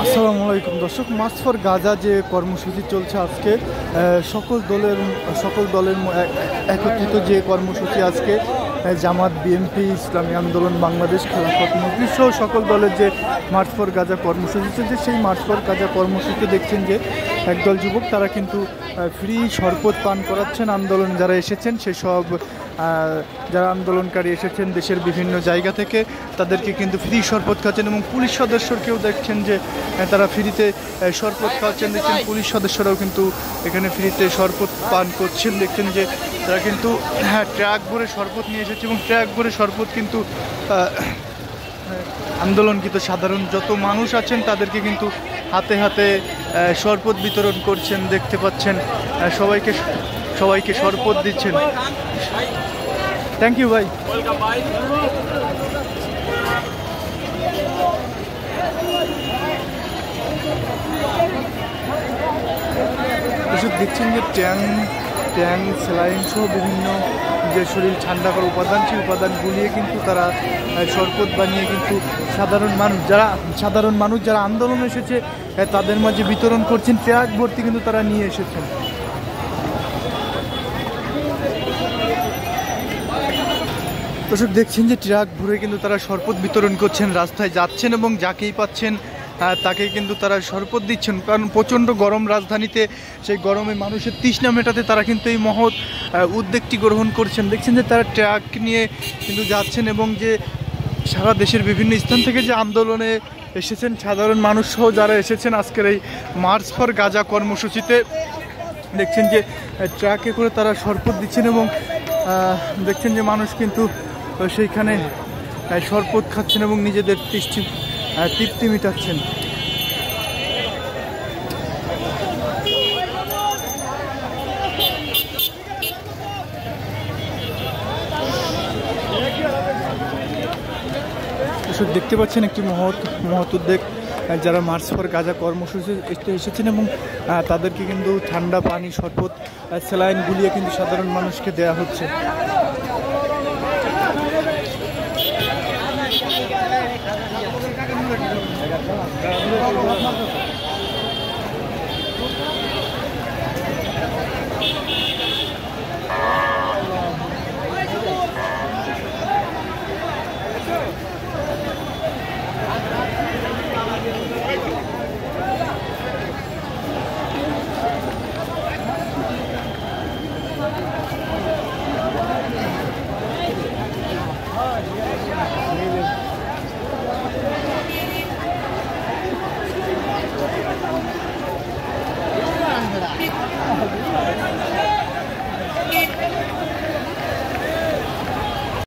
আসসালামু আলাইকুম দর্শক, মার্চ ফর গাজা যে কর্মসূচি চলছে আজকে, সকল দলের একত্রিত যে কর্মসূচি আজকে, জামাত, বিএনপি, ইসলামী আন্দোলন বাংলাদেশ, খেলাফত মজলিস সহ সকল দলের যে মার্চ ফর গাজা কর্মসূচি চলছে, সেই মার্চ ফর গাজা কর্মসূচিতে দেখছেন যে একদল যুবক তারা কিন্তু ফ্রি শরবত পান করাচ্ছেন। আন্দোলন যারা এসেছেন সেসব যারা আন্দোলনকারী এসেছেন দেশের বিভিন্ন জায়গা থেকে, তাদেরকে কিন্তু ফ্রি শরবত খাচ্ছেন এবং পুলিশ সদস্যকেও দেখছেন যে তারা ফ্রিতে শরবত খাওয়াচ্ছেন। দেখছেন পুলিশ সদস্যরাও কিন্তু এখানে ফ্রিতে শরবত পান করছেন। দেখছেন যে তারা কিন্তু ট্রাক ভরে শরবত নিয়ে এসেছে এবং ট্রাক ভরে শরবত কিন্তু আন্দোলনকৃত সাধারণ যত মানুষ আছেন তাদেরকে কিন্তু হাতে হাতে শরবত বিতরণ করছেন। দেখতে পাচ্ছেন সবাইকে শরবত দিচ্ছেন। থ্যাংক ইউ ভাই। দেখছেন যে ট্যাং স্যালাইন সহ বিভিন্ন যে শরীর ঠান্ডা করার উপাদান, সেই উপাদান গুলিয়ে কিন্তু তারা শরবত বানিয়ে কিন্তু সাধারণ মানুষ যারা আন্দোলন এসেছে তাদের মাঝে বিতরণ করছেন। ট্রাক ভর্তি কিন্তু তারা নিয়ে এসেছেন। দর্শক দেখছেন যে ট্রাক ভরে কিন্তু তারা শরবত বিতরণ করছেন, রাস্তায় যাচ্ছেন এবং যাকেই পাচ্ছেন তাকে কিন্তু তারা শরবত দিচ্ছেন। কারণ প্রচণ্ড গরম রাজধানীতে, সেই গরমে মানুষের তৃষ্ণা মেটাতে তারা কিন্তু এই মহৎ উদ্যোগটি গ্রহণ করছেন। দেখছেন যে তারা ট্রাক নিয়ে কিন্তু যাচ্ছেন এবং যে সারা দেশের বিভিন্ন স্থান থেকে যে আন্দোলনে এসেছেন সাধারণ মানুষ সহ যারা এসেছেন আজকের এই মার্চ ফর গাজা কর্মসূচিতে, দেখছেন যে ট্রাকে করে তারা শরবত দিচ্ছেন এবং দেখছেন যে মানুষ কিন্তু সেইখানে শরবত খাচ্ছেন এবং নিজেদের তৃপ্তি মেটাচ্ছেন। দেখতে পাচ্ছেন একটি মহৎ উদ্যোগ, যারা মার্চ ফর গাজা কর্মসূচি এসেছেন এবং তাদেরকে কিন্তু ঠান্ডা পানি, শরবত, স্যালাইন গুলিয়ে কিন্তু সাধারণ মানুষকে দেয়া হচ্ছে।